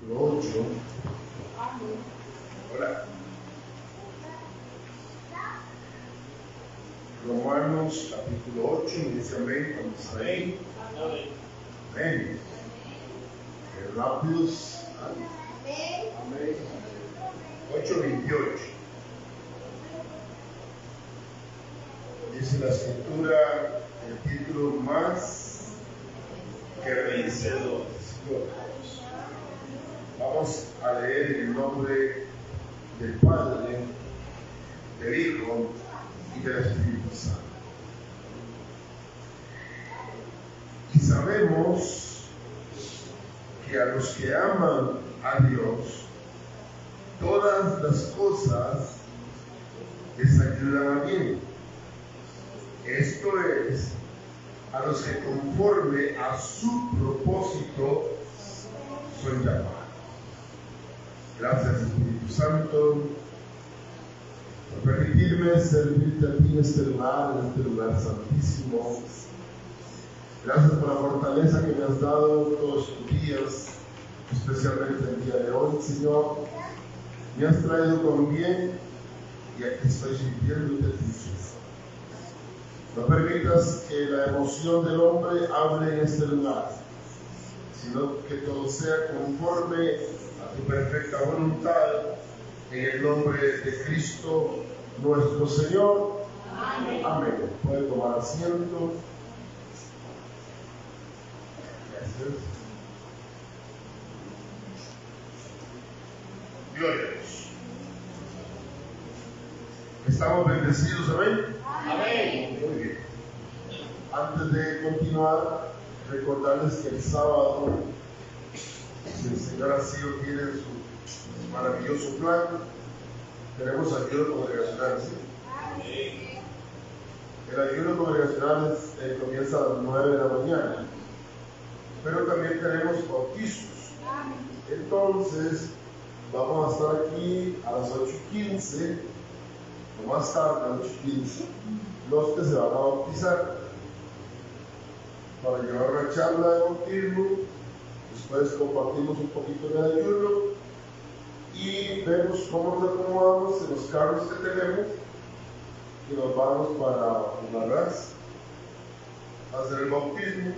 capítulo 8. Hola. Romanos capítulo 8, inicialmente, vamos ahí. Amén. Qué rápidos. Amén. 8:28. Dice la escritura, el título más que vencedores. Vamos a leer en el nombre del Padre, del Hijo y del Espíritu Santo. Y sabemos que a los que aman a Dios, todas las cosas les ayudan a bien. Esto es, a los que conforme a su propósito son llamados. Gracias, Espíritu Santo, por permitirme servirte a ti en este lugar santísimo. Gracias por la fortaleza que me has dado todos tus días, especialmente el día de hoy, Señor. Me has traído con bien y aquí estoy sintiéndote tu presencia. No permitas que la emoción del hombre hable en este lugar, sino que todo sea conforme a tu perfecta voluntad, en el nombre de Cristo nuestro Señor. Amén. Amén. Puede tomar asiento. Gracias. Gloria a Dios. ¿Estamos bendecidos? Amén. Amén. Muy bien. Antes de continuar, recordarles que el sábado, si el Señor así lo quiere en su maravilloso plan, tenemos ayuno congregacional. ¿Sí? El ayuno congregacional comienza a las 9 de la mañana, pero también tenemos bautizos. Entonces, vamos a estar aquí a las 8:15, o más tarde a las 8:15, los que se van a bautizar, para llevar una charla de bautismo. Después compartimos un poquito de ayuno y vemos cómo nos acomodamos en los carros que tenemos y nos vamos para una raza a hacer el bautismo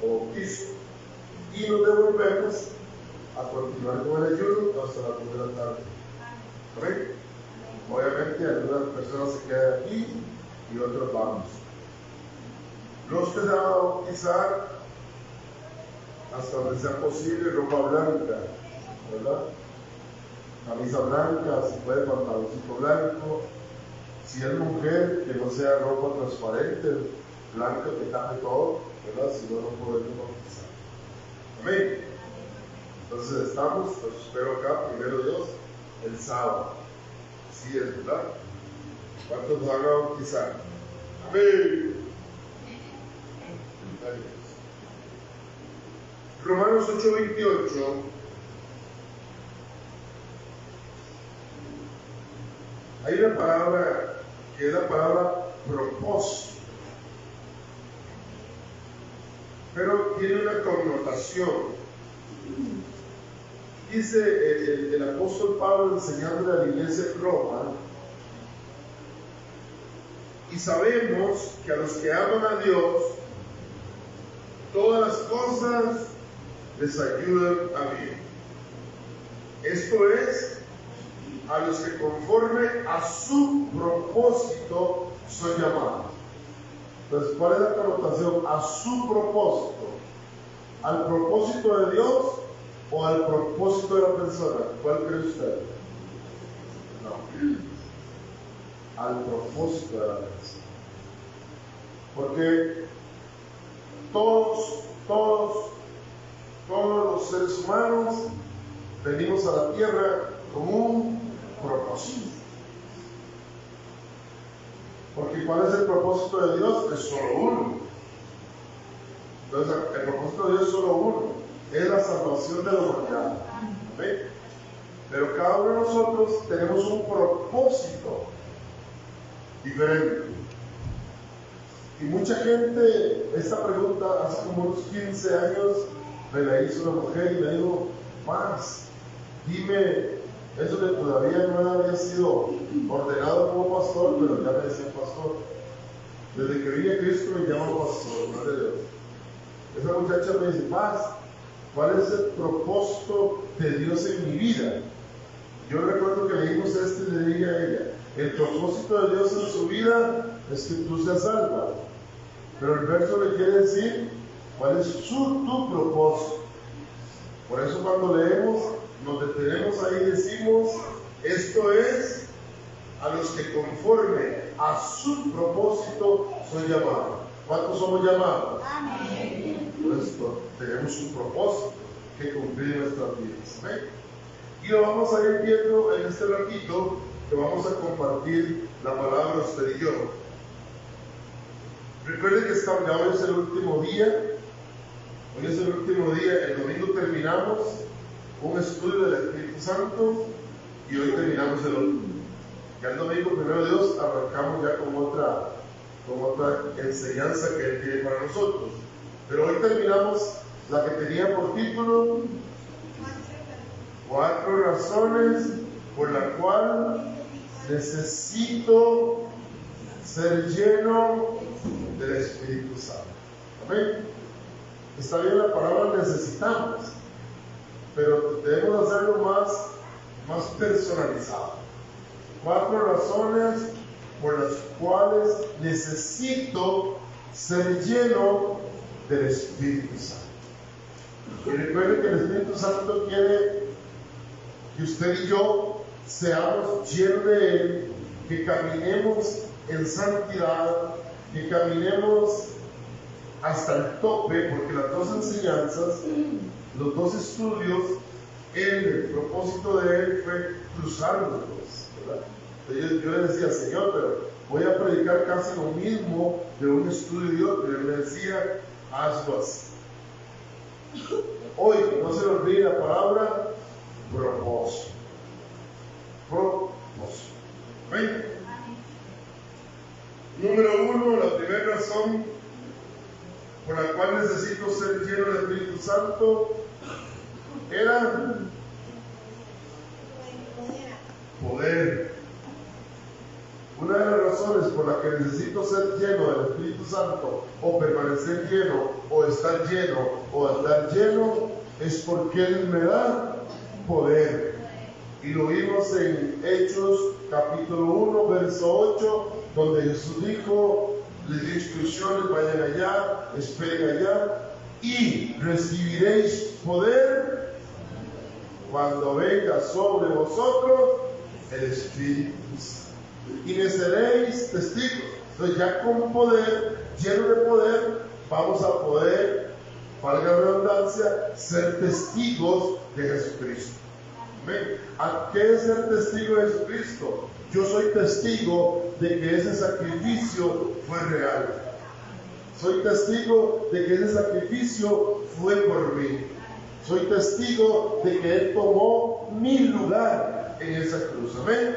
o bautizo y nos devolvemos a continuar con el ayuno hasta las 2 de la tarde. ¿Amén? Obviamente algunas personas se quedan aquí y otros vamos. Los que se van a bautizar, hasta donde sea posible, ropa blanca, ¿verdad? Camisa blanca, si puede pantaloncito blanco. Si es mujer, que no sea ropa transparente, blanca que tape todo, ¿verdad? Si no, no podemos bautizar. Amén. Entonces estamos, los espero acá, primero Dios, el sábado. Así es, ¿verdad? ¿Cuántos van a bautizar? Amén. Romanos 8:28. Hay una palabra que es la palabra propósito, pero tiene una connotación. Dice el apóstol Pablo enseñándole a la iglesia de Roma: y sabemos que a los que aman a Dios, todas las cosas les ayudan a bien. Esto es, a los que conforme a su propósito son llamados. Entonces, ¿cuál es la connotación? A su propósito. ¿Al propósito de Dios o al propósito de la persona? ¿Cuál cree usted? No. Al propósito de la persona. Porque todos los seres humanos venimos a la tierra con un propósito. Porque ¿cuál es el propósito de Dios? Es solo uno. Entonces, el propósito de Dios es solo uno. Es la salvación de la humanidad. ¿Ven? Pero cada uno de nosotros tenemos un propósito diferente. Y mucha gente, esta pregunta hace como unos 15 años me la hizo una mujer y me dijo: más, dime eso que todavía no había sido ordenado como pastor, pero ya me decían pastor. Desde que vine a Cristo me llaman pastor, madre de Dios. Esa muchacha me dice, Paz, ¿cuál es el propósito de Dios en mi vida? Yo recuerdo que leímos y le dije a ella, el propósito de Dios en su vida es que tú seas salva. Pero el verso le quiere decir cuál es tu propósito. Por eso cuando leemos, nos detenemos ahí y decimos, esto es a los que conforme a su propósito son llamados. ¿Cuántos somos llamados? Amén. Por esto tenemos un propósito que cumplir en nuestras vidas. ¿Amén? Y lo vamos a ir viendo en este ratito que vamos a compartir la palabra usted y yo. Recuerden que ya hoy es el último día. Hoy es el último día. El domingo terminamos un estudio del Espíritu Santo y hoy terminamos el otro. Ya el domingo, primero de Dios, arrancamos ya con otra enseñanza que Él tiene para nosotros. Pero hoy terminamos la que tenía por título 4 razones por las cuales necesito ser lleno del Espíritu Santo. Amén. Está bien la palabra necesitamos, pero debemos hacerlo más personalizado. 4 razones por las cuales necesito ser lleno del Espíritu Santo. Y recuerden que el Espíritu Santo quiere que usted y yo seamos llenos de Él, que caminemos en santidad, que caminemos hasta el tope, porque las dos enseñanzas, los dos estudios, el propósito de Él fue cruzarnos, ¿verdad? Entonces yo le decía, Señor, pero voy a predicar casi lo mismo de un estudio y otro. Y Él me decía, hazlo así. Hoy, no se le olvide la palabra propósito. Propósito. ¿Ven? Número 1, la primera razón por la cual necesito ser lleno del Espíritu Santo era poder. Una de las razones por las que necesito ser lleno del Espíritu Santo, o permanecer lleno, o estar lleno, o andar lleno, es porque Él me da poder. Y lo vimos en Hechos capítulo 1, verso 8, donde Jesús dijo, les dio instrucciones, vayan allá, esperen allá, y recibiréis poder cuando venga sobre vosotros el Espíritu Santo. Y me seréis testigos. Entonces ya con poder, lleno de poder, vamos a poder, valga la redundancia, ser testigos de Jesucristo. ¿Amén? ¿A qué es ser testigo de Jesucristo? Yo soy testigo de que ese sacrificio fue real. Soy testigo de que ese sacrificio fue por mí. Soy testigo de que Él tomó mi lugar en esa cruz. Amén.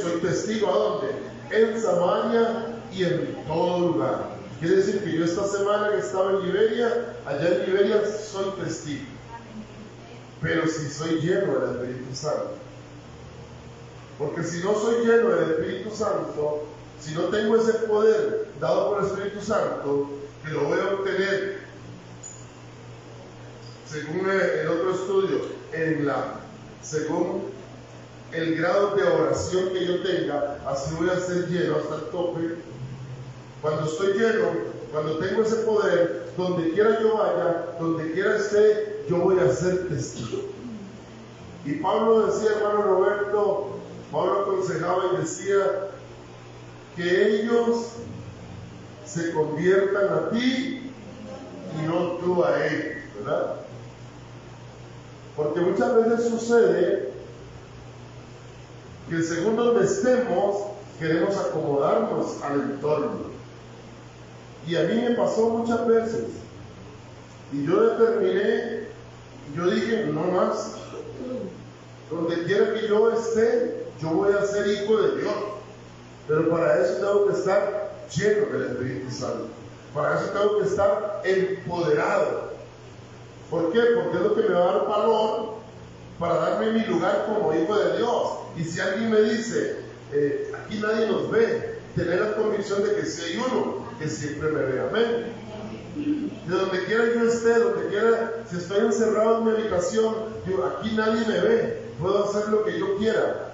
Soy testigo ¿a dónde? En Samaria y en todo lugar. Quiere decir que yo esta semana que estaba en Liberia, allá en Liberia soy testigo. Pero si soy lleno del Espíritu Santo. Porque si no soy lleno del Espíritu Santo, si no tengo ese poder dado por el Espíritu Santo, que lo voy a obtener, según el otro estudio, según el grado de oración que yo tenga, así voy a ser lleno hasta el tope. Cuando estoy lleno, cuando tengo ese poder, donde quiera yo vaya, donde quiera esté, yo voy a ser testigo. Y Pablo decía, hermano Roberto, Pablo aconsejaba y decía que ellos se conviertan a ti y no tú a ellos, ¿verdad? Porque muchas veces sucede que según donde estemos, queremos acomodarnos al entorno. Y a mí me pasó muchas veces. Y yo determiné, yo dije, no más. Donde quiera que yo esté, yo voy a ser hijo de Dios. Pero para eso tengo que estar lleno del Espíritu Santo. Para eso tengo que estar empoderado. ¿Por qué? Porque es lo que me va a dar valor ganarme mi lugar como hijo de Dios. Y si alguien me dice, aquí nadie nos ve, tener la convicción de que sí hay uno que siempre me ve. Amén. De donde quiera yo esté, donde quiera, si estoy encerrado en mi habitación, aquí nadie me ve, puedo hacer lo que yo quiera.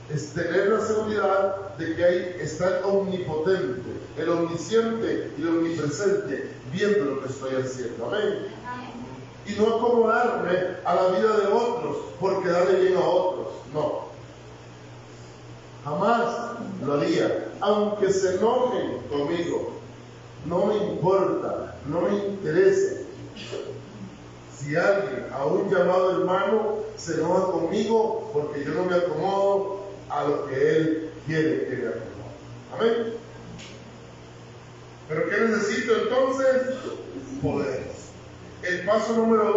Es tener la seguridad de que ahí está el omnipotente, el omnisciente y el omnipresente, viendo lo que estoy haciendo. Amén. Y no acomodarme a la vida de otros por quedarle bien a otros. No. Jamás lo haría. Aunque se enojen conmigo, no me importa, no me interesa. Si alguien, a un llamado hermano, se enoja conmigo porque yo no me acomodo a lo que él quiere que me acomode. Amén. ¿Pero qué necesito entonces? Poder. El paso número 2,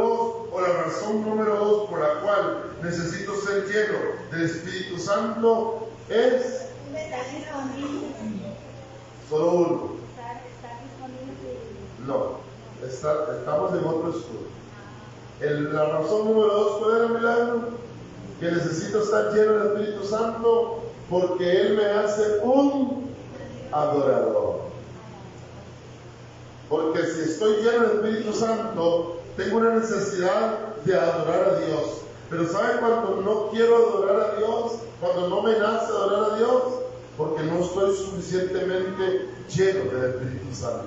o la razón número 2 por la cual necesito ser lleno del Espíritu Santo es solo uno. No, estamos en otro estudio. La razón número 2, ¿cuál era, Milagro? Que necesito estar lleno del Espíritu Santo porque Él me hace un adorador. Porque si estoy lleno del Espíritu Santo, tengo una necesidad de adorar a Dios. Pero ¿sabe cuando no quiero adorar a Dios? Cuando no me nace adorar a Dios, porque no estoy suficientemente lleno del Espíritu Santo.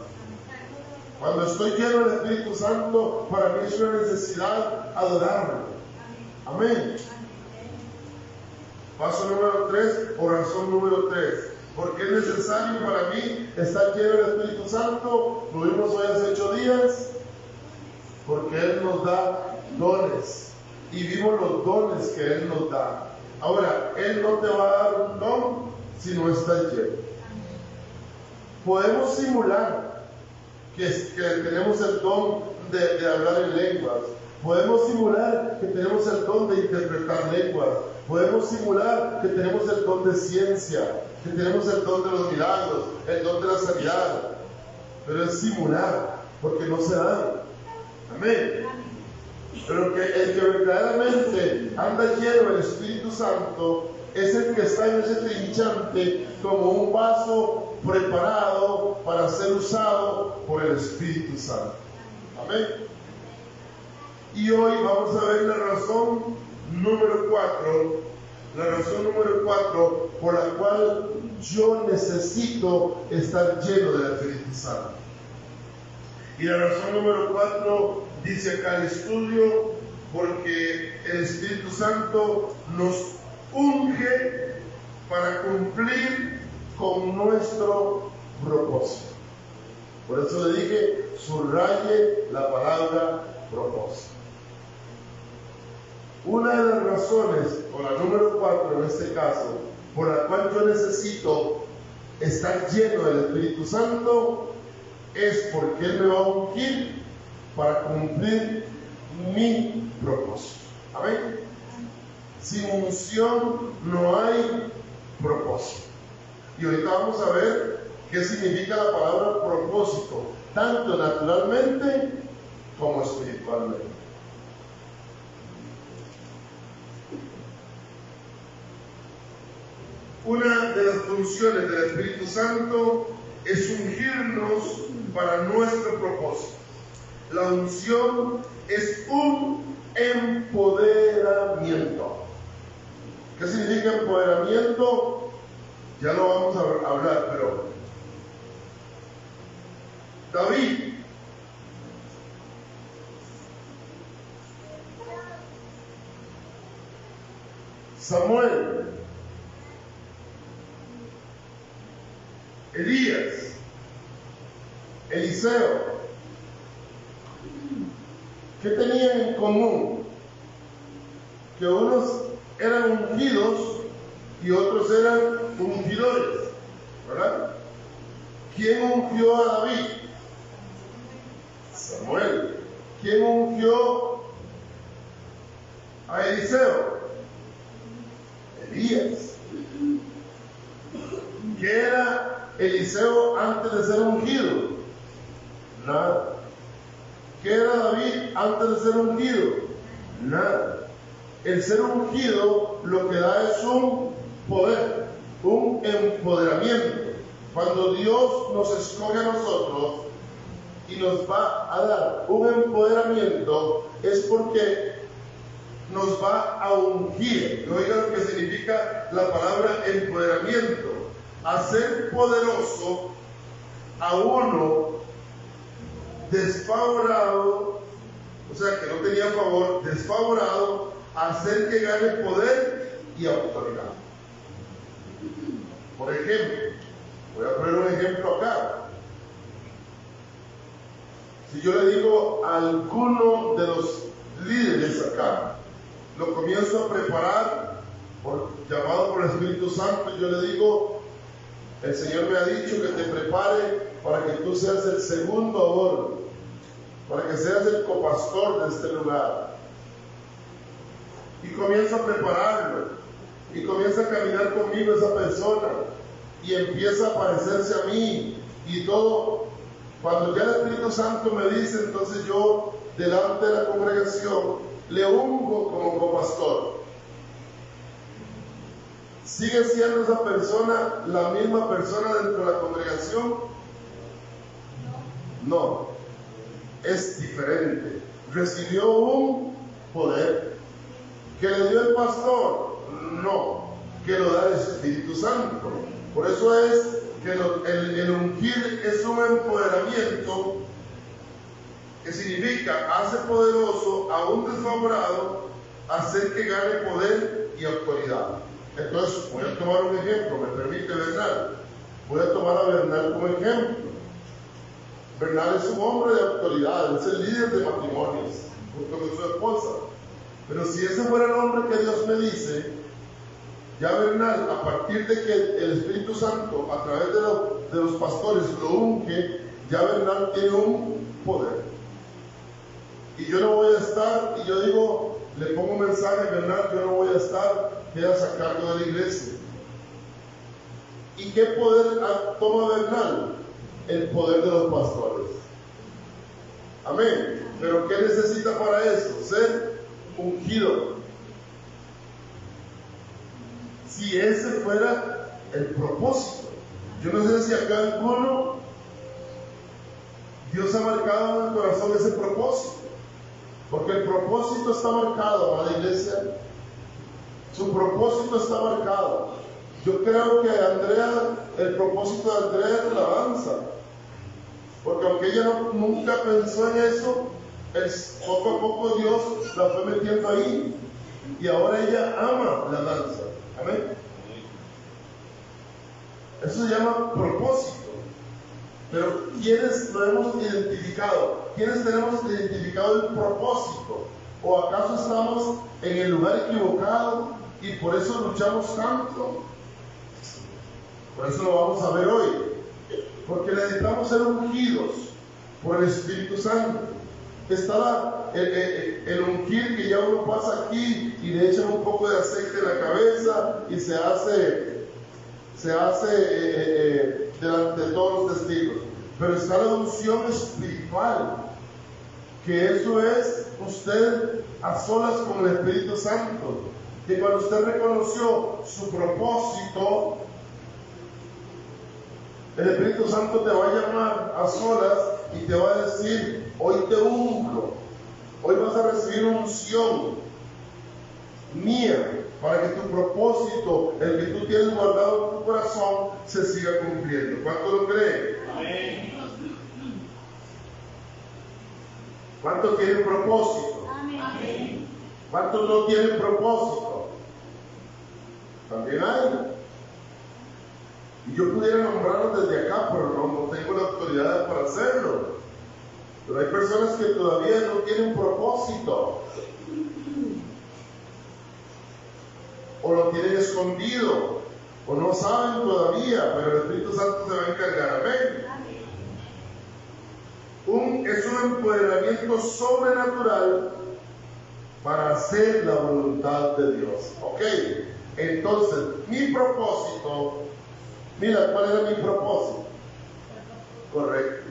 Cuando estoy lleno del Espíritu Santo, para mí es una necesidad adorarlo. Amén. Paso número 3, o razón número 3. ¿Por qué es necesario para mí estar lleno del Espíritu Santo? Lo vimos hoy hace 8 días. Porque Él nos da dones. Y vimos los dones que Él nos da. Ahora, Él no te va a dar un don si no estás lleno. Podemos simular que tenemos el don de hablar en lenguas. Podemos simular que tenemos el don de interpretar lenguas. Podemos simular que tenemos el don de ciencia, que tenemos el don de los milagros, el don de la sanidad. Pero es simular, porque no se dan. Amén. Pero el que verdaderamente anda lleno del Espíritu Santo es el que está en ese trinchante como un vaso preparado para ser usado por el Espíritu Santo. Amén. Y hoy vamos a ver la razón número 4, la razón número 4 por la cual yo necesito estar lleno del Espíritu Santo. Y la razón número 4 dice acá el estudio, porque el Espíritu Santo nos unge para cumplir con nuestro propósito. Por eso le dije, subraye la palabra propósito. Una de las razones, o la número 4 en este caso, por la cual yo necesito estar lleno del Espíritu Santo, es porque Él me va a ungir para cumplir mi propósito. Amén. Sin unción no hay propósito. Y ahorita vamos a ver qué significa la palabra propósito, tanto naturalmente como espiritualmente. Una de las funciones del Espíritu Santo es ungirnos para nuestro propósito. La unción es un empoderamiento. ¿Qué significa empoderamiento? Ya lo vamos a hablar, pero David Samuel, Elías, Eliseo, ¿qué tenían en común? Que unos eran ungidos y otros eran ungidores, ¿verdad? ¿Quién ungió a David? Samuel. ¿Quién ungió a Eliseo? Elías. ¿Qué era Eliseo antes de ser ungido? Nada. ¿Qué era David antes de ser ungido? Nada. El ser ungido lo que da es un poder, un empoderamiento. Cuando Dios nos escoge a nosotros y nos va a dar un empoderamiento, es porque nos va a ungir. Oiga lo que significa la palabra empoderamiento: hacer poderoso a uno desfavorado, o sea, que no tenía favor, desfavorado, hacer que gane poder y autoridad. Por ejemplo, voy a poner un ejemplo acá. Si yo le digo a alguno de los líderes acá, lo comienzo a preparar, llamado por el Espíritu Santo, yo le digo: el Señor me ha dicho que te prepare para que tú seas el segundo aborto, para que seas el copastor de este lugar. Y comienzo a prepararlo, y comienza a caminar conmigo esa persona, y empieza a parecerse a mí, y todo. Cuando ya el Espíritu Santo me dice, entonces yo, delante de la congregación, le ungo como copastor. ¿Sigue siendo esa persona la misma persona dentro de la congregación? No, es diferente. Recibió un poder. ¿Que le dio el pastor? No, que lo da el Espíritu Santo. Por eso es que el ungir es un empoderamiento que significa hace poderoso a un desfavorado, hacer que gane poder y autoridad. Entonces voy a tomar un ejemplo, me permite Bernal. Voy a tomar a Bernal como ejemplo. Bernal es un hombre de autoridad, es el líder de matrimonios junto con su esposa. Pero si ese fuera el hombre que Dios me dice, ya Bernal, a partir de que el Espíritu Santo a través de los pastores lo unge, ya Bernal tiene un poder. Y yo no voy a estar, y yo digo, le pongo un mensaje a Bernal: yo no voy a estar, quedas a cargo de la iglesia. ¿Y qué poder toma Bernal? El poder de los pastores. Amén. Pero ¿qué necesita para eso? Ser ungido. Si ese fuera el propósito. Yo no sé si acá en alguno Dios ha marcado en el corazón ese propósito. Porque el propósito está marcado, a la iglesia. Su propósito está marcado. Yo creo que Andrea, el propósito de Andrea es la alabanza. Porque aunque ella nunca pensó en eso, poco a poco Dios la fue metiendo ahí. Y ahora ella ama la danza. Amén. Eso se llama propósito. Pero ¿quiénes lo hemos identificado? ¿Quiénes tenemos identificado el propósito? ¿O acaso estamos en el lugar equivocado y por eso luchamos tanto? Por eso lo vamos a ver hoy. Porque necesitamos ser ungidos por el Espíritu Santo. Está el ungir, que ya uno pasa aquí y le echan un poco de aceite en la cabeza y se hace delante de todos los testigos. Pero está la unción espiritual, que eso es usted a solas con el Espíritu Santo. Que cuando usted reconoció su propósito, el Espíritu Santo te va a llamar a solas y te va a decir: hoy te unjo, hoy vas a recibir unción mía para que tu propósito, el que tú tienes guardado en tu corazón, se siga cumpliendo. ¿Cuánto lo creen? Amén. ¿Cuántos tienen propósito? Amén. ¿Cuántos no tienen propósito? También hay. Y yo pudiera nombrarlos desde acá, pero no tengo la autoridad para hacerlo. Pero hay personas que todavía no tienen propósito. O lo tienen escondido, o no saben todavía, pero el Espíritu Santo se va a encargar. Amén. Es un empoderamiento sobrenatural para hacer la voluntad de Dios. Ok, entonces mi propósito, mira, ¿cuál era mi propósito? Correcto.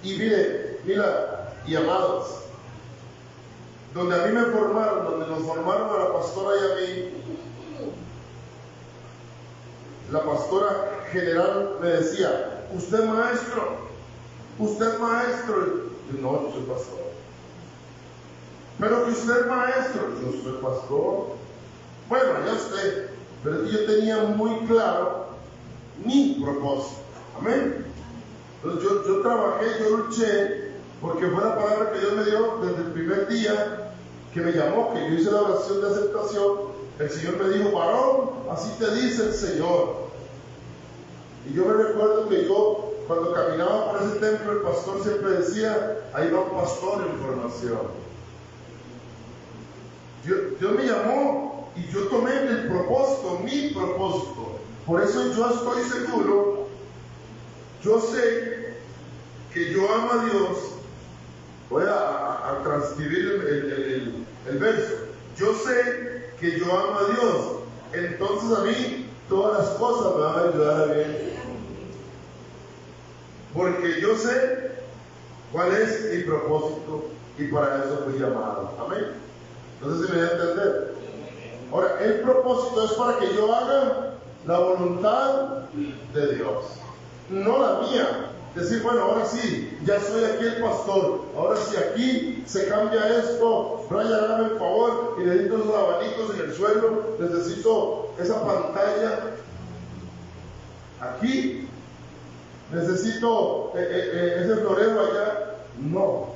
Y mira, y amados, donde a mí me formaron, donde nos formaron a la pastora y a mí, la pastora general me decía, usted es maestro, usted es maestro. Yo, no, yo soy pastor. Pero que usted es maestro, yo soy pastor. Bueno, ya usted, pero yo tenía muy claro mi propósito. Amén. Entonces yo trabajé, yo luché, porque fue la palabra que Dios me dio desde el primer día que me llamó, que yo hice la oración de aceptación. El Señor me dijo, varón, así te dice el Señor. Y yo me recuerdo que yo, cuando caminaba por ese templo, el pastor siempre decía, ahí va un pastor en formación. Dios me llamó y yo tomé el propósito, mi propósito. Por eso yo estoy seguro, yo sé que yo amo a Dios. Voy a transcribir el verso. Yo sé que yo amo a Dios, entonces a mí todas las cosas me van a ayudar a bien. Porque yo sé cuál es mi propósito y para eso fui llamado. Amén. No sé si me voy a entender. Ahora, el propósito es para que yo haga la voluntad de Dios, no la mía. Decir, bueno, ahora sí, ya soy aquí el pastor, ahora sí aquí se cambia esto, Brian, hágame el favor, y necesito esos abanicos en el suelo, necesito esa pantalla aquí, necesito ese florero allá. No,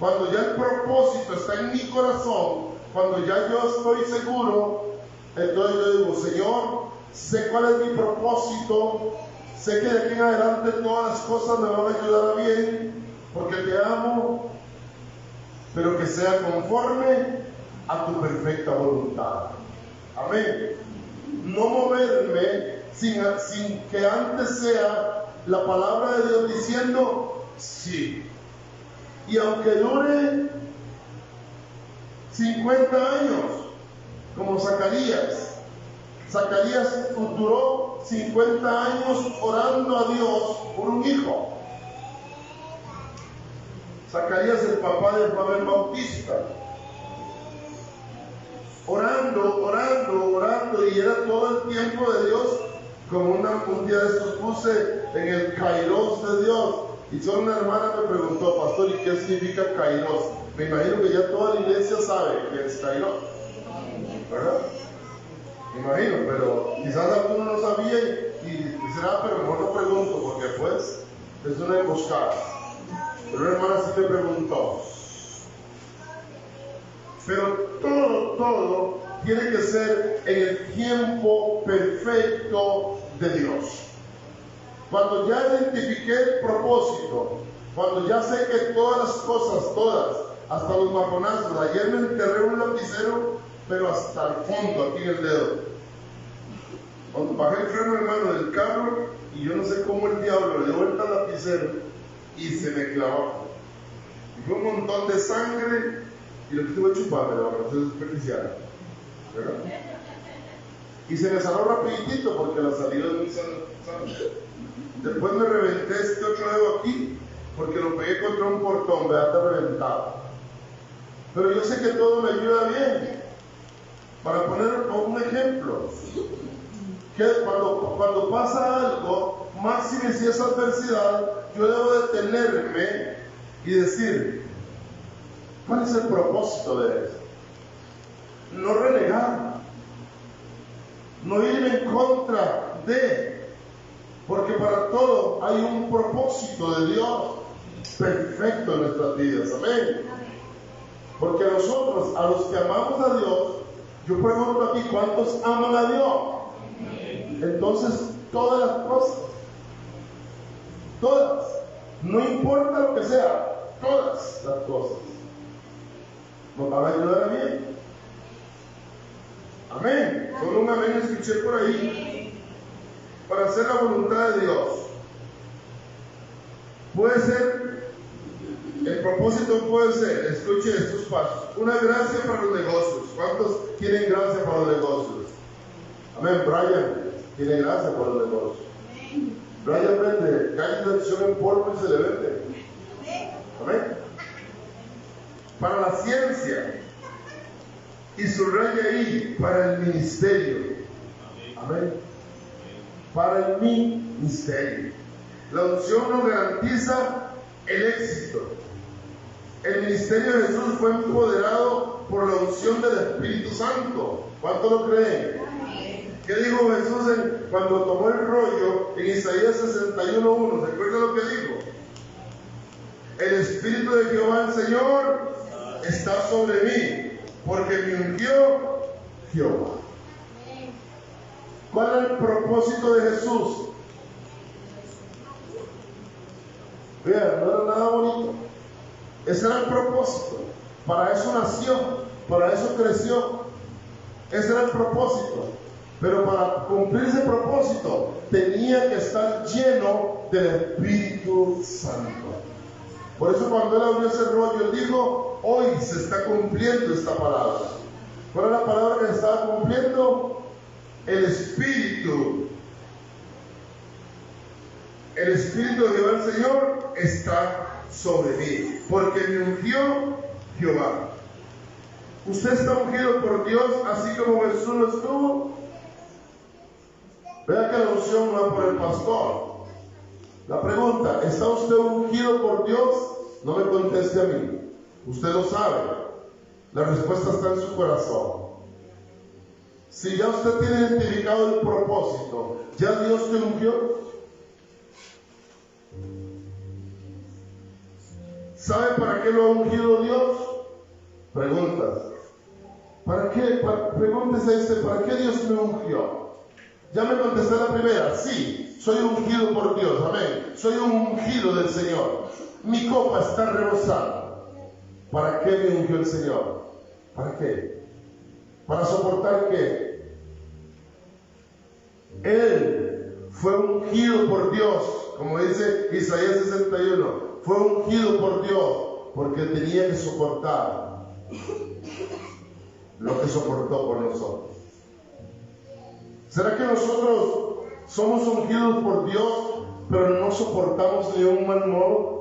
cuando ya el propósito está en mi corazón, cuando ya yo estoy seguro, entonces yo digo, Señor, sé cuál es mi propósito, sé que de aquí en adelante todas las cosas me van a ayudar a bien, porque te amo, pero que sea conforme a tu perfecta voluntad. Amén. No moverme sin que antes sea la palabra de Dios diciendo sí. Y aunque dure 50 años, como Zacarías duró 50 años orando a Dios por un hijo. Zacarías, el papá de Juan el Bautista, orando, y era todo el tiempo de Dios, como un día de estos puse en el Kairos de Dios, y solo una hermana me preguntó, pastor, ¿y qué significa Kairos? Me imagino que ya toda la iglesia sabe que es Kairos, ¿verdad? Me imagino, pero quizás alguno no sabía y será, pero mejor no pregunto, porque pues es una emboscada. Pero una hermana sí me preguntó. Pero todo tiene que ser en el tiempo perfecto de Dios. Cuando ya identifiqué el propósito, cuando ya sé que todas las cosas, todas, hasta los maconazos, ayer me enterré un lapicero, pero hasta el fondo, aquí en el dedo. Cuando bajé el freno, hermano, del carro, y yo no sé cómo el diablo le dio vuelta al lapicero y se me clavó. Y fue un montón de sangre, y lo que tuve que chuparme, para no se desperdiciara, ¿verdad? Y se me sanó rapidito porque la salida es muy sana. Después me reventé este otro dedo aquí, porque lo pegué contra un portón, ¿verdad? Está reventado. Pero yo sé que todo me ayuda bien. Para poner un ejemplo, que cuando pasa algo, máxime si es adversidad, yo debo detenerme y decir, ¿cuál es el propósito de esto? No renegar, no irme en contra de, porque para todo hay un propósito de Dios perfecto en nuestras vidas. Amén. Porque nosotros, a los que amamos a Dios, yo pregunto aquí, ¿cuántos aman a Dios? Entonces, todas las cosas, todas, no importa lo que sea, todas las cosas nos van a ayudar a bien. Amén. Solo un amén escuché por ahí. Para hacer la voluntad de Dios. Puede ser, el propósito puede ser, escuche estos pasos, una gracia para los negocios. ¿Cuántos tienen gracia para los negocios? Amén. Brian tiene gracia para los negocios. Brian vende gallos de acción en polvo y se le vende. Amén. Para la ciencia, Y subraya ahí, para el ministerio. Amén. Para el ministerio. La unción nos garantiza el éxito. El ministerio de Jesús fue empoderado por la unción del Espíritu Santo. ¿Cuánto lo creen? ¿Qué dijo Jesús cuando tomó el rollo en Isaías 61:1? ¿Se acuerdan lo que dijo? El Espíritu de Jehová el Señor está sobre mí, porque me ungió Jehová. ¿Cuál era el propósito de Jesús? Vean, no era nada bonito. Ese era el propósito. Para eso nació, para eso creció. Ese era el propósito. Pero para cumplir ese propósito tenía que estar lleno del Espíritu Santo. Por eso cuando él abrió ese rollo, él dijo: hoy se está cumpliendo esta palabra. ¿Cuál es la palabra que se estaba cumpliendo? El Espíritu de Jehová el Señor está sobre mí, porque me ungió Jehová. ¿Usted está ungido por Dios así como Jesús lo estuvo? Vea que la unción no es por el pastor. La pregunta: ¿está usted ungido por Dios? No me conteste a mí. Usted lo sabe. La respuesta está en su corazón. Si ya usted tiene identificado el propósito, ¿ya Dios te ungió? ¿Sabe para qué lo ha ungido Dios? Preguntas. ¿Para qué? Pregúntese ¿para qué Dios me ungió? Ya me contesté la primera: sí, soy ungido por Dios, amén. Soy un ungido del Señor. Mi copa está rebosando. ¿Para qué me ungió el Señor? ¿Para qué? ¿Para soportar qué? Él fue ungido por Dios, como dice Isaías 61. Fue ungido por Dios porque tenía que soportar lo que soportó por nosotros. ¿Será que nosotros somos ungidos por Dios, pero no soportamos de un mal modo?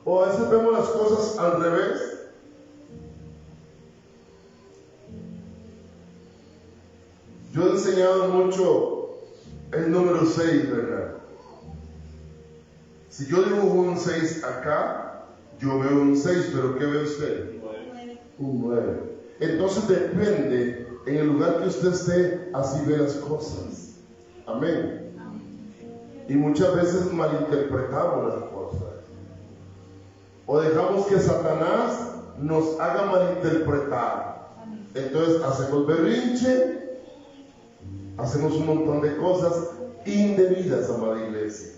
¿O a veces vemos las cosas al revés? Yo he enseñado mucho el número 6, ¿verdad? Si yo dibujo un 6 acá, yo veo un 6, pero ¿qué ve usted? Un 9. Entonces depende, en el lugar que usted esté, así ve las cosas. Amén. Y muchas veces malinterpretamos las cosas. O dejamos que Satanás nos haga malinterpretar. Entonces hacemos berrinche, hacemos un montón de cosas indebidas, amada iglesia.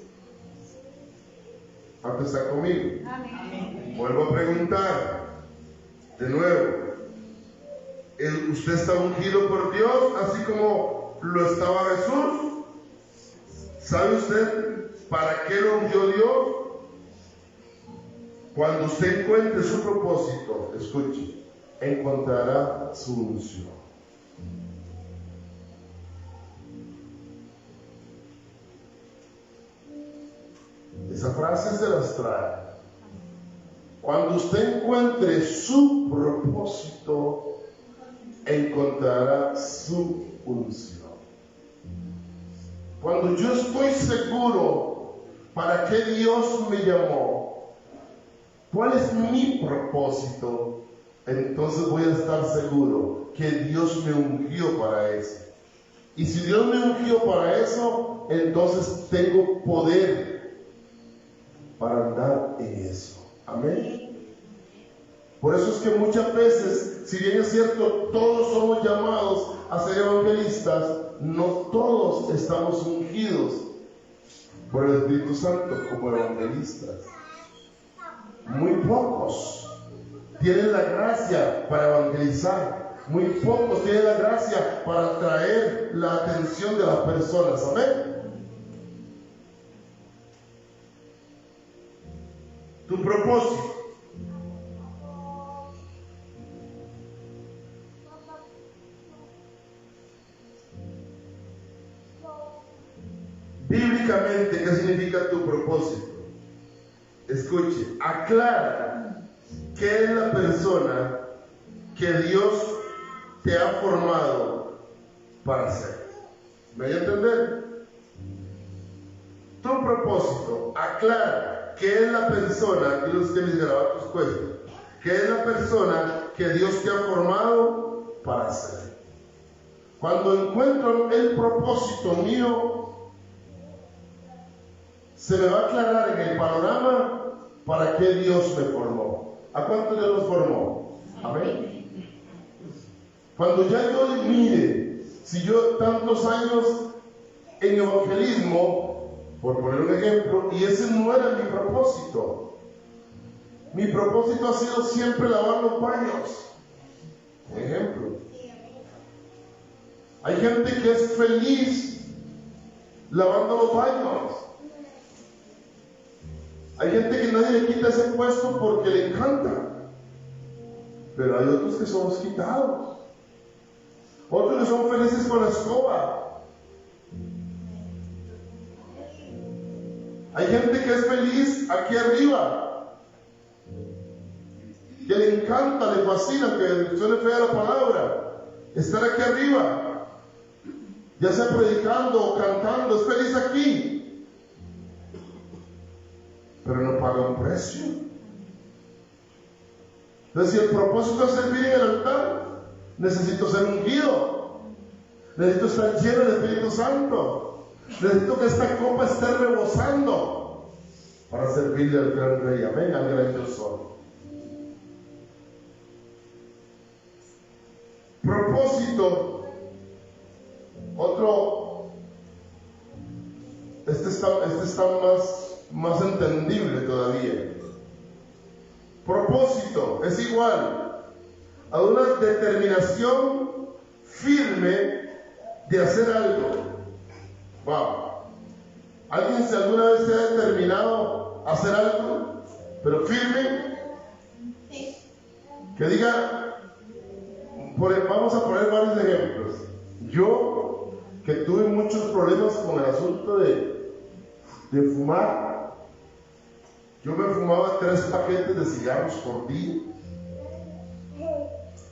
¿Cuánto está conmigo? Amén. Vuelvo a preguntar de nuevo: ¿usted está ungido por Dios así como lo estaba Jesús? ¿Sabe usted para qué lo ungió Dios? Cuando usted encuentre su propósito, escuche, encontrará su unción. Esa frase se las trae. Cuando usted encuentre su propósito, encontrará su unción. Cuando yo estoy seguro para qué Dios me llamó, cuál es mi propósito, entonces voy a estar seguro que Dios me ungió para eso. Y si Dios me ungió para eso, entonces tengo poder para andar en eso. Amén. Por eso es que muchas veces, si bien es cierto, todos somos llamados a ser evangelistas, no todos estamos ungidos por el Espíritu Santo como evangelistas. Muy pocos tienen la gracia para evangelizar. Muy pocos tienen la gracia para atraer la atención de las personas. Amén. Tu propósito. Bíblicamente, ¿qué significa tu propósito? Escuche, aclara ¿qué es la persona que Dios te ha formado para ser? ¿Me voy a entender? Tu propósito, aclara qué es la persona, y los que mis garabatos cuestan, qué es la persona que Dios te ha formado para ser. Cuando encuentro el propósito mío, se me va a aclarar en el panorama para qué Dios me formó. ¿A cuánto Dios nos formó? Amén. Cuando ya yo mire, si yo tantos años en evangelismo, por poner un ejemplo, y ese no era mi propósito. Mi propósito ha sido siempre lavar los baños. Por ejemplo. Hay gente que es feliz lavando los baños. Hay gente que nadie le quita ese puesto porque le encanta. Pero hay otros que somos quitados. Otros que son felices con la escoba. Hay gente que es feliz aquí arriba, que le encanta, le fascina, que suene fea la palabra, estar aquí arriba, ya sea predicando o cantando, es feliz aquí, pero no paga un precio. Entonces, si el propósito es servir en el altar, necesito ser ungido, necesito estar lleno del Espíritu Santo. Necesito que esta copa esté rebosando para servirle al gran rey. Amén, al gran yo soy. Propósito. Otro. Este está más entendible todavía. Propósito es igual a una determinación firme de hacer algo. Wow. ¿Alguien alguna vez se ha determinado a hacer algo, pero firme? Sí. Que diga, vamos a poner varios ejemplos. Yo, que tuve muchos problemas con el asunto de fumar, yo me fumaba 3 paquetes de cigarros por día.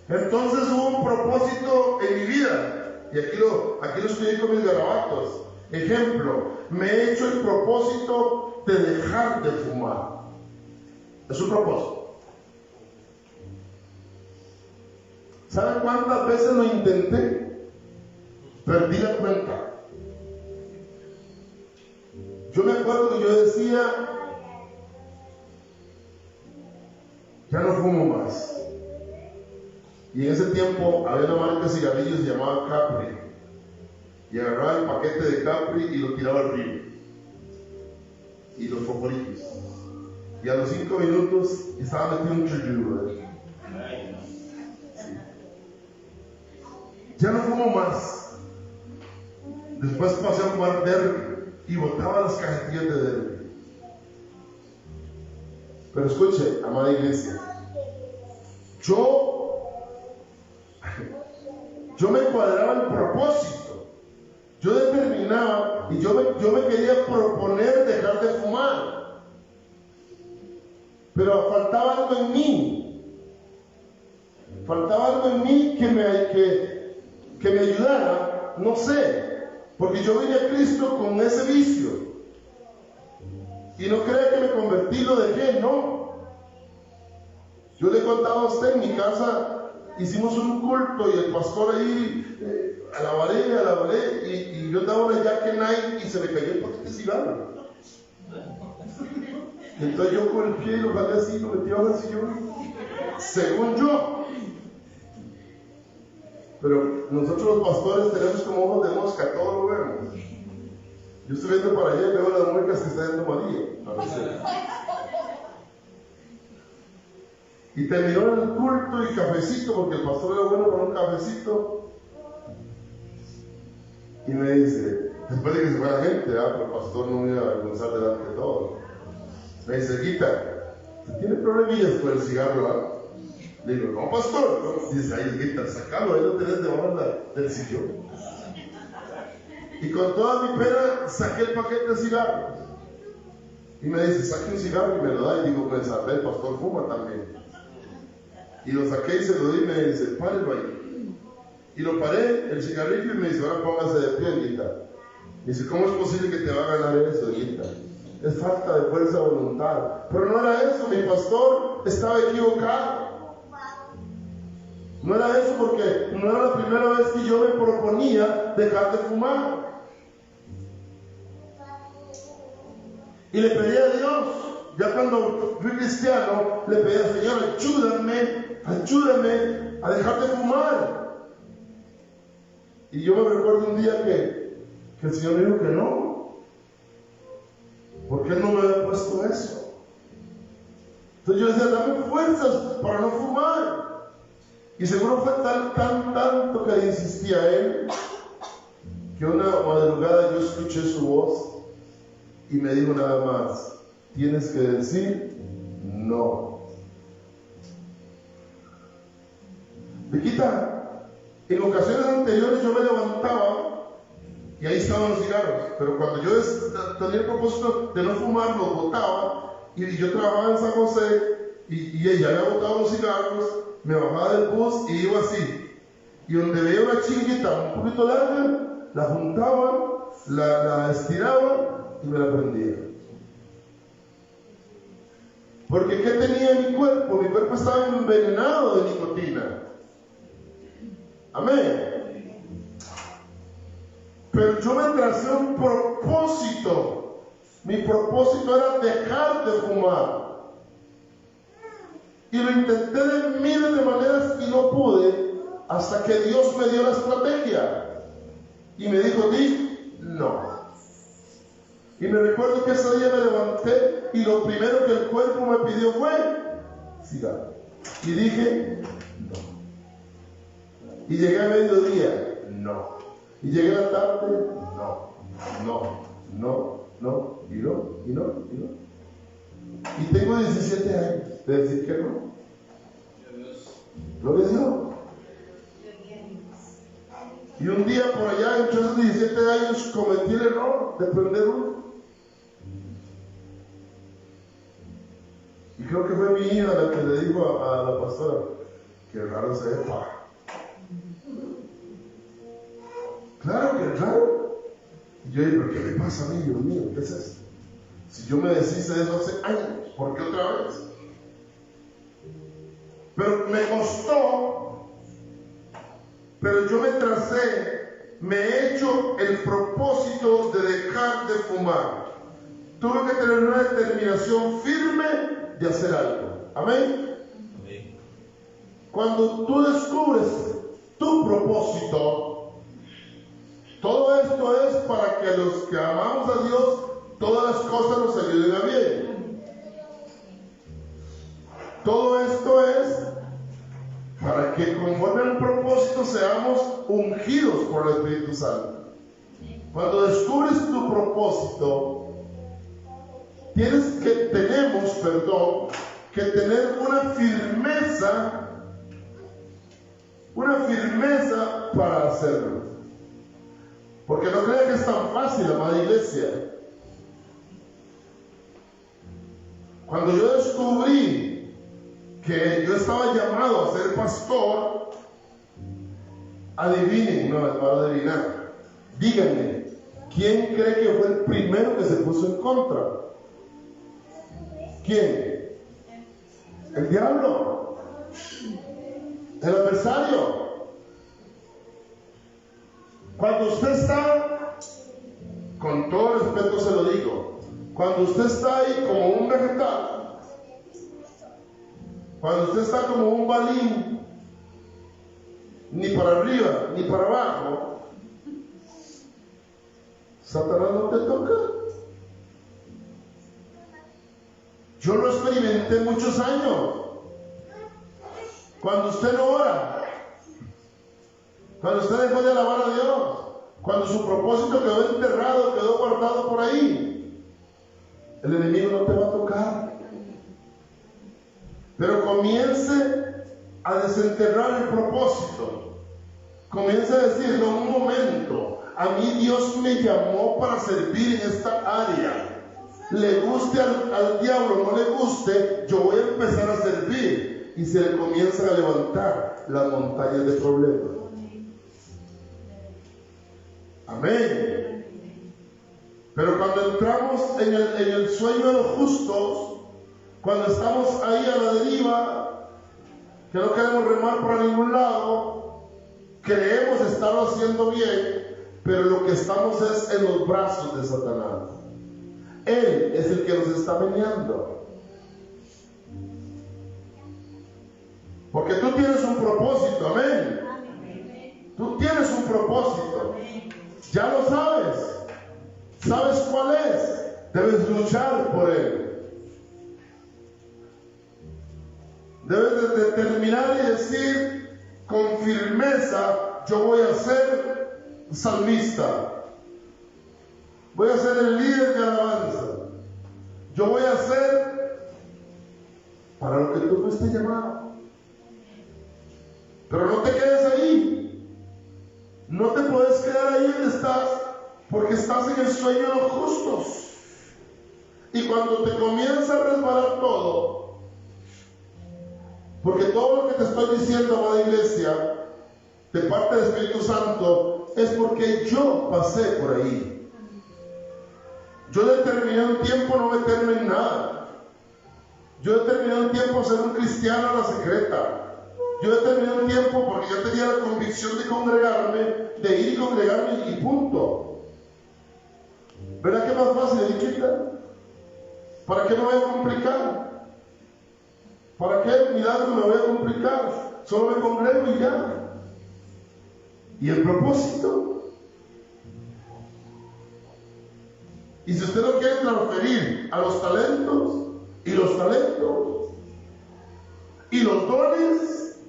Entonces hubo un propósito en mi vida, y aquí lo estudié con mis garabatos. Ejemplo, me he hecho el propósito de dejar de fumar. Es un propósito. ¿Saben cuántas veces lo intenté? Perdí la cuenta. Yo me acuerdo que yo decía, ya no fumo más. Y en ese tiempo había una marca de cigarrillos que se llamaba Capri. Y agarraba el paquete de Capri y lo tiraba al río. Y los fosforitos. Y a los 5 minutos estaba metido un chullo. Sí. Ya no fumo más. Después pasé a fumar derby y botaba las cajetillas de derby. Pero escuche, amada iglesia, yo me cuadraba el propósito. Yo determinaba y yo me quería proponer dejar de fumar, pero faltaba algo en mí. Faltaba algo en mí que me ayudara, no sé, porque yo vine a Cristo con ese vicio. Y no crea que me convertí, lo dejé, no. Yo le contaba a usted, en mi casa hicimos un culto y el pastor ahí alabaré, y yo daba una Jack Knight y se me cayó el paquete de cigarro. Entonces yo con el pie lo jalé así, lo metí bajo el sillón, según yo. Pero nosotros los pastores tenemos como ojos de mosca, todo lo vemos. Yo estoy viendo para allá y veo las muecas que está dando María. Y terminó el culto y cafecito, porque el pastor era bueno para un cafecito. Y me dice, después de que se fue la gente, pero el pastor no me iba a avergonzar delante de todos. Me dice, Guita, ¿usted tiene problemillas con el cigarro? Le digo, no, pastor. No. Dice, ay, Guita, sacalo, ahí lo tenés debajo del sillón. Y con toda mi pena saqué el paquete de cigarros. Y me dice, saque un cigarro y me lo da. Y digo, pues a ver, el pastor fuma también. Y lo saqué y se lo di y me dice, párelo ahí. Y lo paré, el cigarrillo, y me dice, ahora póngase de pie, Anguita. Me dice, ¿cómo es posible que te va a ganar eso, Anguita? Es falta de fuerza de voluntad. Pero no era eso, mi pastor estaba equivocado. No era eso, porque no era la primera vez que yo me proponía dejar de fumar. Y le pedí a Dios, ya cuando fui cristiano, le pedí al Señor, ayúdame a dejar de fumar. Y yo me recuerdo un día que el Señor me dijo que no, porque Él no me había puesto eso. Entonces yo decía, dame fuerzas para no fumar. Y seguro fue tanto que le insistía a Él, que una madrugada yo escuché su voz y me dijo nada más, tienes que decir no. Viquita, en ocasiones anteriores yo me levantaba y ahí estaban los cigarros, pero cuando yo tenía el propósito de no fumar, los botaba, y yo trabajaba en San José y ella había botado los cigarros, me bajaba del bus y iba así, y donde veía una chinguita un poquito larga, la juntaba, la estiraba y me la prendía. Porque ¿qué tenía en mi cuerpo? Mi cuerpo estaba envenenado de nicotina. Amén. Pero yo me tracé un propósito. Mi propósito era dejar de fumar. Y lo intenté de miles de maneras y no pude, hasta que Dios me dio la estrategia. Y me dijo, di no. Y me recuerdo que ese día me levanté y lo primero que el cuerpo me pidió fue cigarro. Y dije, no. Y llegué a mediodía, no. Y llegué a la tarde, no. Y no. Y tengo 17 años de decir que no. Gloria a Dios. Y un día por allá, en esos 17 años, cometí el error de prender uno. Y creo que fue mi hija la que le dijo a la pastora, que raro se ve, pa. Claro que es raro. Y yo dije, ¿pero qué me pasa a mí, Dios mío? ¿Qué es esto? Si yo me deshice de eso hace años, ¿por qué otra vez? Pero me costó, pero yo me tracé, me he hecho el propósito de dejar de fumar. Tuve que tener una determinación firme de hacer algo. Amén. Amén. Cuando tú descubres tu propósito, todo esto es para que a los que amamos a Dios, todas las cosas nos ayuden a bien. Todo esto es para que conforme al propósito seamos ungidos por el Espíritu Santo. Cuando descubres tu propósito, tenemos que tener una firmeza para hacerlo. Porque no crean que es tan fácil, amada iglesia. Cuando yo descubrí que yo estaba llamado a ser pastor, adivinen, no, es para adivinar. Díganme, ¿quién cree que fue el primero que se puso en contra? ¿Quién? El diablo. El adversario. Cuando usted está, con todo respeto se lo digo, cuando usted está ahí como un vegetal, cuando usted está como un balín, ni para arriba ni para abajo, Satanás no te toca. Yo lo experimenté muchos años. Cuando usted no ora, cuando usted dejó de alabar a Dios, cuando su propósito quedó enterrado, quedó guardado por ahí, el enemigo no te va a tocar. Pero comience a desenterrar el propósito. Comience a decir, no, un momento, a mí Dios me llamó para servir en esta área. Le guste al diablo, no le guste, yo voy a empezar a servir. y se le comienzan a levantar las montañas de problemas. Amén. Pero cuando entramos en el sueño de los justos, cuando estamos ahí a la deriva, que no queremos remar para ningún lado, creemos estarlo haciendo bien, pero lo que estamos es en los brazos de Satanás. Él es el que nos está meneando. Porque tú tienes un propósito, amén. Tú tienes un propósito. Ya lo sabes. ¿Sabes cuál es? Debes luchar por él. Debes de determinar y decir con firmeza: yo voy a ser salmista. Voy a ser el líder de alabanza. Yo voy a ser para lo que tú me estés llamado. Pero no te quedes ahí. No te puedes quedar ahí donde estás, porque estás en el sueño de los justos. Y cuando te comienza a resbalar todo, porque todo lo que te estoy diciendo, amada iglesia, de parte del Espíritu Santo, es porque yo pasé por ahí. Yo determiné un tiempo no meterme en nada. Yo determiné un tiempo ser un cristiano a la secreta. Yo determiné un tiempo porque yo tenía la convicción de congregarme, de ir y congregarme y punto. ¿Verdad que es más fácil, Eriquita? ¿Para qué me voy a complicar? ¿Para qué milagro me voy a complicar? Solo me congrego y ya. ¿Y el propósito? Y si usted no quiere transferir a los talentos y los dones,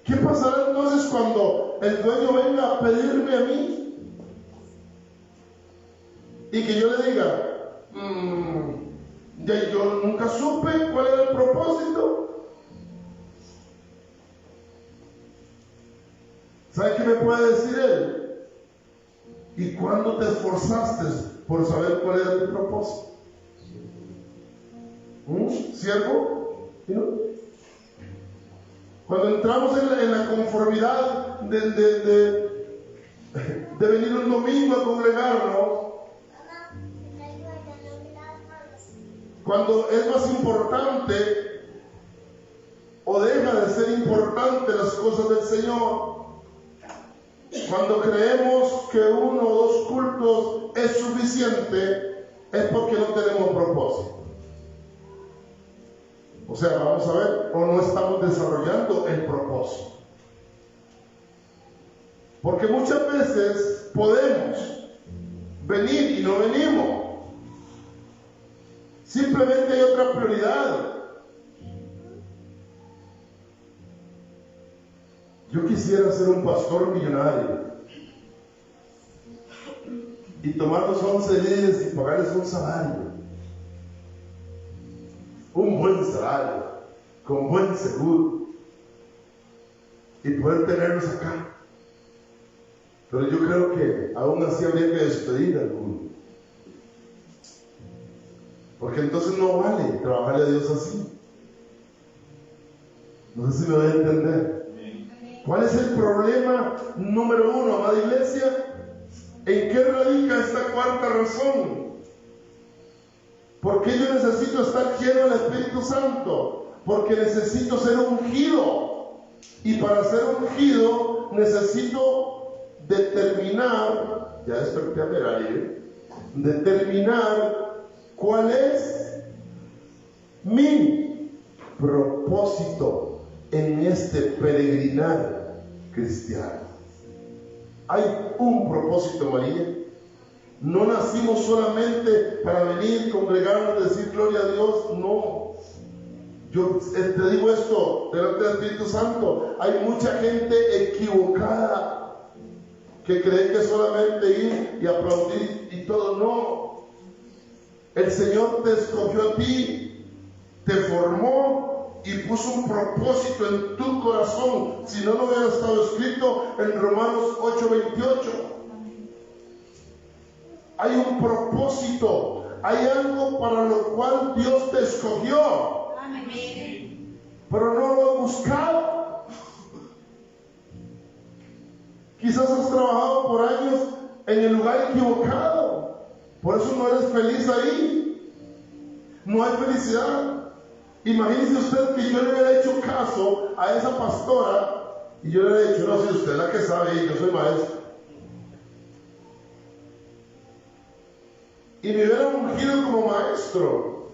¿qué pasará entonces cuando el dueño venga a pedirme a mí? Y que yo le diga, ya yo nunca supe cuál era el propósito. ¿Sabe qué me puede decir él? ¿Y cuándo te esforzaste por saber cuál era tu propósito? ¿Siervo? ¿Sí, no? Cuando entramos en la conformidad de venir un domingo a congregarnos, cuando es más importante o deja de ser importante las cosas del Señor, cuando creemos que 1 o 2 cultos es suficiente, es porque no tenemos propósito. O sea, vamos a ver, o no estamos desarrollando el propósito. Porque muchas veces podemos venir y no venimos. Simplemente hay otra prioridad. Yo quisiera ser un pastor millonario y tomar los 11 líderes y pagarles un salario, un buen salario, con buen seguro, y poder tenerlos acá. Pero yo creo que aún así habría que despedir a alguno, porque entonces no vale trabajarle a Dios así. No sé si me voy a entender. ¿Cuál es el problema número 1, amada iglesia? ¿En qué radica esta cuarta razón? ¿Por qué yo necesito estar lleno del Espíritu Santo? Porque necesito ser ungido. Y para ser ungido necesito determinar, ya desperté a Merari, determinar cuál es mi propósito en este peregrinar cristiano. Hay un propósito, María. No nacimos solamente para venir, congregarnos, decir gloria a Dios. No. Yo te digo esto delante del Espíritu Santo. Hay mucha gente equivocada que cree que solamente ir y aplaudir y todo. No. El Señor te escogió a ti, te formó y puso un propósito en tu corazón. Si no, no hubiera estado escrito en Romanos 8:28. Hay un propósito, hay algo para lo cual Dios te escogió. pero no lo has buscado. Quizás has trabajado por años en el lugar equivocado, por eso no eres feliz ahí. No hay felicidad. Imagínese usted que yo le hubiera hecho caso a esa pastora y yo le hubiera dicho, no, si usted es la que sabe, yo soy maestro. Y me hubiera ungido como maestro.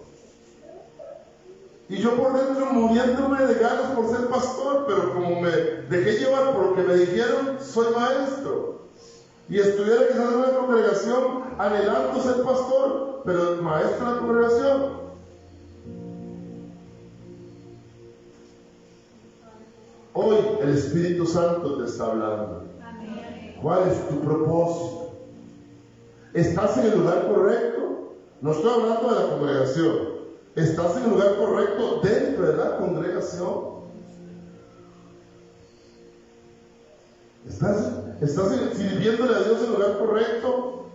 Y yo por dentro muriéndome de ganas por ser pastor, pero como me dejé llevar por lo que me dijeron, soy maestro. Y estuviera quizás en una congregación anhelando ser pastor, pero maestro de la congregación. Hoy el Espíritu Santo te está hablando. ¿Cuál es tu propósito? ¿Estás en el lugar correcto? No estoy hablando de la congregación. ¿Estás en el lugar correcto dentro de la congregación? ¿Estás sirviéndole a Dios en el lugar correcto?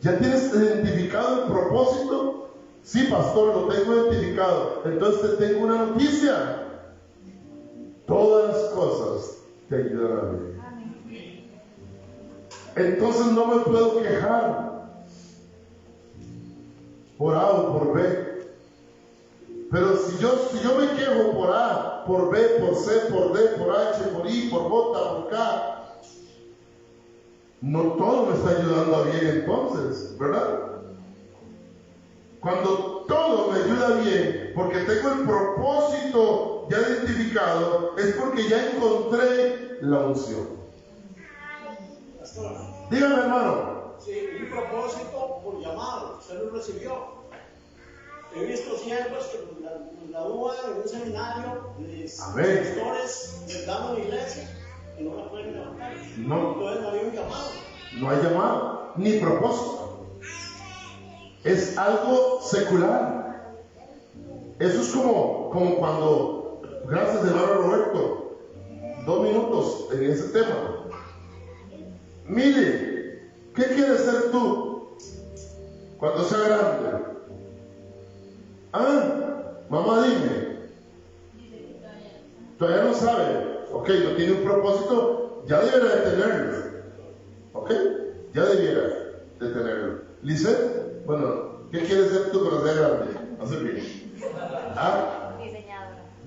¿Ya tienes identificado el propósito? Sí, pastor, lo tengo identificado. Entonces te tengo una noticia. Todas las cosas te ayudan a vivir. Entonces no me puedo quejar por A o por B. Pero si yo me quejo por A, por B, por C, por D, por H, por I, por J, por K, no todo me está ayudando a bien entonces, ¿verdad? Cuando todo me ayuda bien, porque tengo el propósito ya identificado, es porque ya encontré la unción. Dígame, hermano. Sí, un propósito por llamado, usted lo recibió. He visto siervos que nos gradúan en un seminario de pastores que dan una iglesia y no la pueden levantar. No. Entonces no hay un llamado. No hay llamado, ni propósito. Es algo secular. Eso es como cuando, gracias hermano Roberto, 2 minutos en ese tema. Mire, ¿qué quieres ser tú cuando sea grande? Mamá, dime. Todavía no sabe. Ok, no tiene un propósito, ya debería de tenerlo. Ok, ya debiera de tenerlo. Lisette, bueno, ¿qué quieres ser tú cuando sea grande? No sé bien. Diseñadora.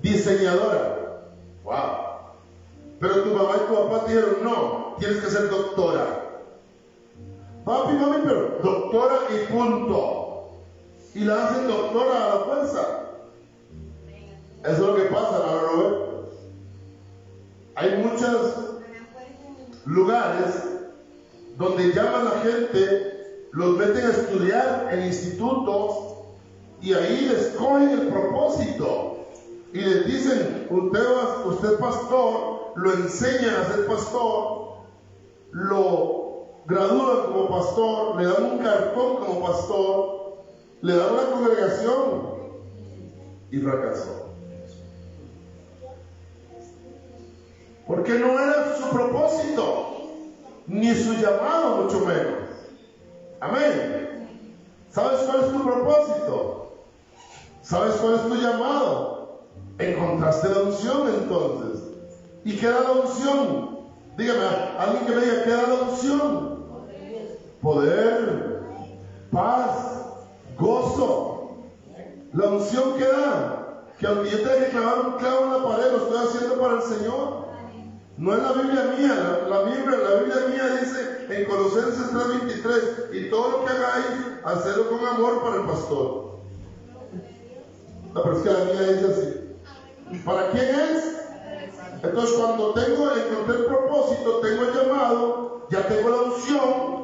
Diseñadora. Wow. Pero tu mamá y tu papá te dijeron, no, tienes que ser doctora. Papi, mami, pero doctora y punto. Y la hacen doctora a la fuerza. Eso es lo que pasa, la verdad. Hay muchos lugares donde llaman a la gente, los meten a estudiar en institutos y ahí les cogen el propósito y les dicen, usted es pastor, lo enseñan a ser pastor, lo gradúan como pastor, le dan un cartón como pastor, le dan una congregación y fracasó. Porque no era su propósito, ni su llamado, mucho menos. Amén. ¿Sabes cuál es tu propósito? ¿Sabes cuál es tu llamado? Encontraste la unción entonces. ¿Y qué era la unción? Dígame, alguien que me diga, ¿qué era la unción? Poder, paz, gozo. La unción que da, que aunque yo tenga que clavar un clavo en la pared, lo estoy haciendo para el Señor. No es la Biblia mía, la Biblia mía dice en Colosenses 3:23, y todo lo que hagáis, hacedlo con amor para el pastor. No, pero es que la mía dice así. ¿Para quién es? Entonces cuando encontré el propósito, tengo el llamado, ya tengo la unción.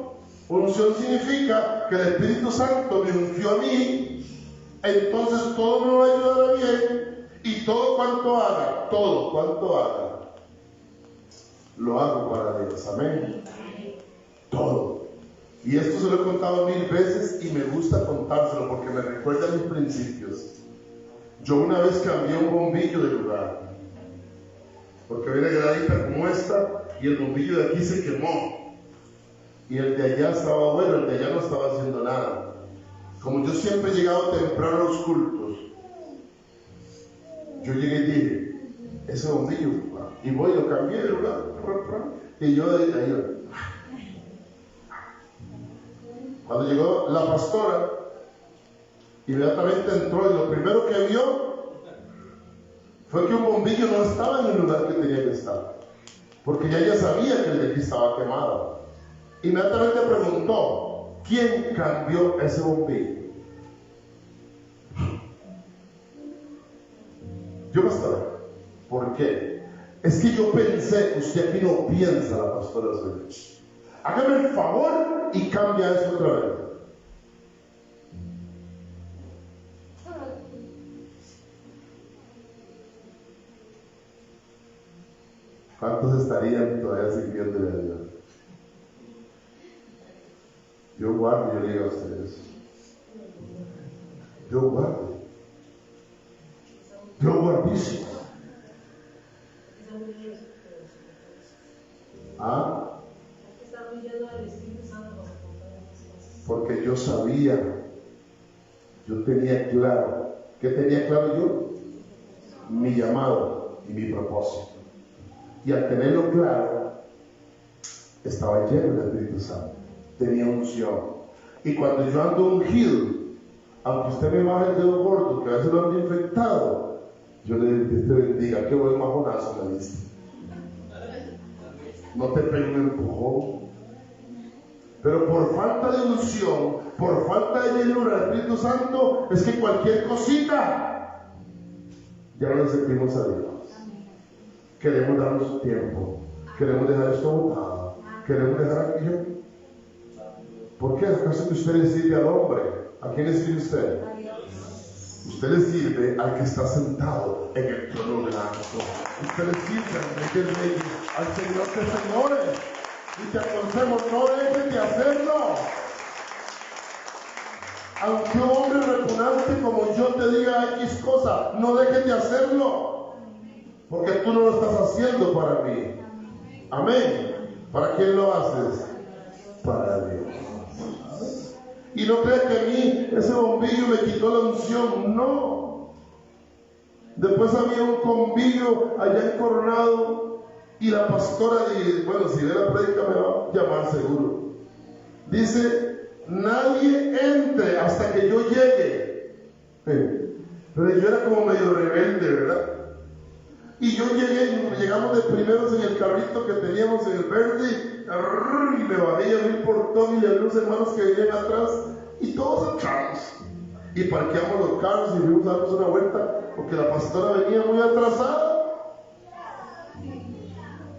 Unción significa que el Espíritu Santo me ungió a mí, entonces todo me va a ayudar a bien, y todo cuanto haga, lo hago para Dios. Amén. Todo. Y esto se lo he contado 1000 veces y me gusta contárselo porque me recuerda a mis principios. Yo una vez cambié un bombillo de lugar, porque había una gradita como esta y el bombillo de aquí se quemó y el de allá estaba bueno, el de allá no estaba haciendo nada. Como yo siempre he llegado temprano a los cultos, yo llegué y dije, ese bombillo, y voy y lo cambié de lugar, y yo de ahí. Cuando llegó la pastora, inmediatamente entró y lo primero que vio fue que un bombillo no estaba en el lugar que tenía que estar, porque ya ella sabía que el de aquí estaba quemado. Inmediatamente preguntó, ¿quién cambió ese bombillo? Yo, pastora. ¿Por qué? Es que yo pensé, usted aquí no piensa, la pastora Suárez. Hágame el favor y cambia eso otra vez. ¿Cuántos estarían todavía sirviéndole a Dios? Yo guardo, yo le digo a ustedes. Yo guardo. Yo guardísimo. ¿Ah? Porque yo sabía, yo tenía claro. ¿Qué tenía claro yo? Mi llamado y mi propósito. Y al tenerlo claro, estaba lleno del Espíritu Santo. Tenía unción. Y cuando yo ando ungido, aunque usted me baje el dedo gordo, que a veces lo ando infectado, yo le digo, Dios te bendiga, qué buen majonazo me diste. No te pegué un empujón. Pero por falta de unción, por falta de llenura del Espíritu Santo, es que cualquier cosita ya no le servimos a Dios. Queremos darnos su tiempo, queremos dejar esto botado, queremos dejar aquello. ¿Por qué? ¿Acaso que usted le sirve al hombre? ¿A quién le sirve usted? Usted le sirve al que está sentado en el trono del alto. Usted le sirve al Rey de Reyes, al Señor de señores. Y te aconsejamos, no dejes de hacerlo. Aunque un hombre repugnante como yo te diga X cosa, no dejes de hacerlo. Porque tú no lo estás haciendo para mí. Amén. ¿Para quién lo haces? Para Dios. Y no creas que a mí ese bombillo me quitó la unción. No. Después había un convivio allá en Coronado. Y la pastora, bueno, si ve la prédica me va a llamar seguro. Dice, nadie entre hasta que yo llegue. Pero yo era como medio rebelde, ¿verdad? Y yo llegamos de primeros en el carrito que teníamos en el verde, y me bajé a abrir el portón y le vi los hermanos que venían atrás, y todos entramos. Y parqueamos los carros y fuimos a darnos una vuelta, porque la pastora venía muy atrasada.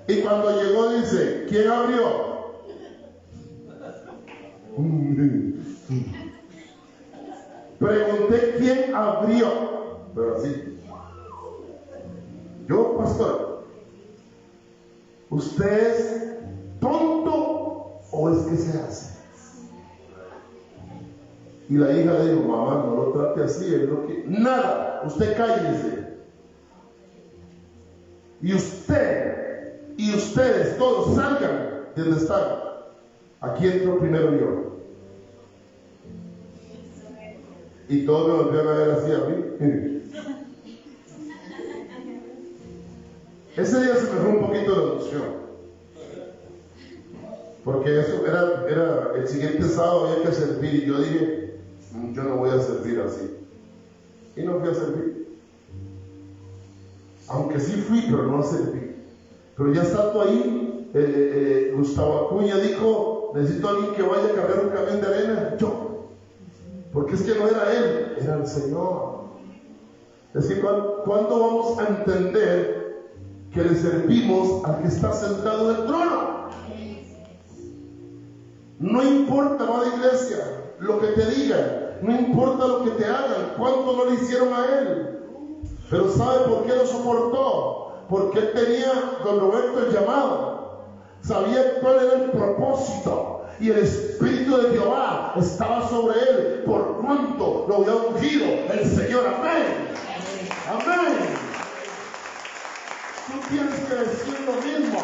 Y cuando llegó dice, ¿quién abrió? Pregunté quién abrió, pero así. Yo, pastor, ¿usted es tonto o es que se hace? Y la hija le dijo, mamá, no lo trate así, es lo que... Nada, usted cállese. Y ustedes todos salgan de donde están. Aquí entro primero yo. Y todos me volvieron a ver así a mí. Ese día se me fue un poquito la unción. Porque eso era el siguiente sábado había que servir. Y yo dije, yo no voy a servir así. Y no fui a servir. Aunque sí fui, pero no serví. Pero ya estando ahí, Gustavo Acuña dijo, necesito a alguien que vaya a cargar un camión de arena. Yo. Porque es que no era él, era el Señor. Es que ¿cuándo vamos a entender que le servimos al que está sentado en el trono? No importa, amada iglesia, lo que te digan, no importa lo que te hagan, cuánto no le hicieron a él. Pero ¿sabe por qué lo soportó? Porque él tenía, don Roberto, el llamado. Sabía cuál era el propósito. Y el Espíritu de Jehová estaba sobre él. Por cuanto lo había ungido el Señor. Amén. Amén. Tú tienes que decir lo mismo.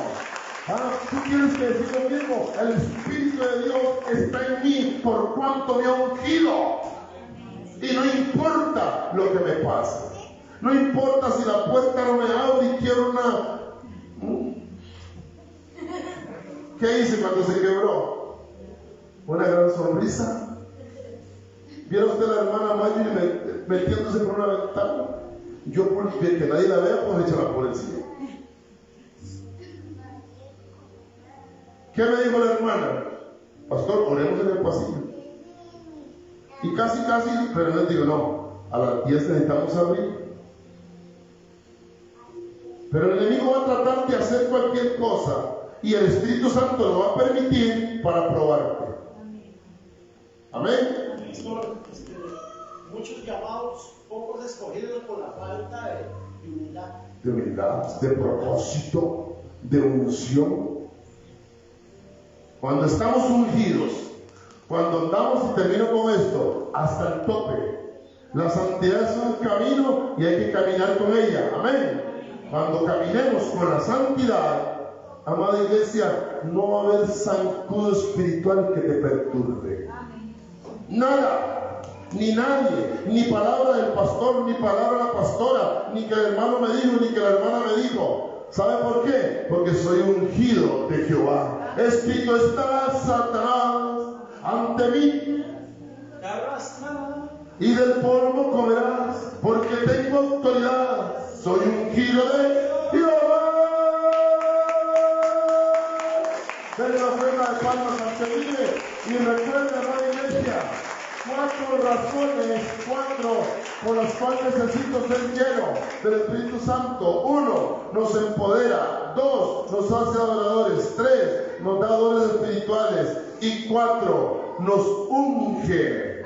Tú tienes que decir lo mismo. El Espíritu de Dios está en mí por cuanto me ha ungido. Y no importa lo que me pase. No importa si la puerta no me abre y quiero una... ¿Qué hice cuando se quebró? Una gran sonrisa. ¿Vieron usted a la hermana Maggie metiéndose por una ventana? Yo, por que nadie la vea, pues echarla por encima. ¿Qué me dijo la hermana? Pastor, oremos en el pasillo. Y casi, pero les digo, no, a las 10 necesitamos abrir. Pero el enemigo va a tratar de hacer cualquier cosa y el Espíritu Santo lo va a permitir para probarte. Amén. Muchos llamados, pocos escogidos por la falta de humildad. De humildad, de propósito, de unción. Cuando estamos ungidos, cuando andamos, y termino con esto, hasta el tope. La santidad es un camino y hay que caminar con ella. Amén. Cuando caminemos con la santidad, amada iglesia, no va a haber zancudo espiritual que te perturbe. Nada, ni nadie, ni palabra del pastor, ni palabra de la pastora, ni que el hermano me dijo, ni que la hermana me dijo. ¿Sabe por qué? Porque soy ungido de Jehová. Escrito está: Satanás, ante mí y del polvo comerás, porque tengo autoridad. Soy ungido de Jehová. Denle la ofrenda de palmas al que vive. Y recuerda, hermana iglesia, 4 razones, 4 por las cuales necesito ser lleno del Espíritu Santo. 1, nos empodera. 2, nos hace adoradores. 3, nos da dones espirituales. Y 4, nos unge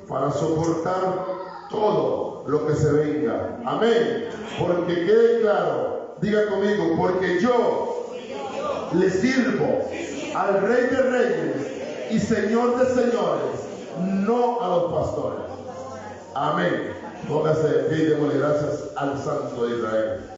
para soportar todo lo que se venga. Amén. Porque quede claro, diga conmigo, porque yo le sirvo al Rey de Reyes y Señor de Señores, no a los pastores. Amén. Póngase de pie y démosle gracias al Santo de Israel.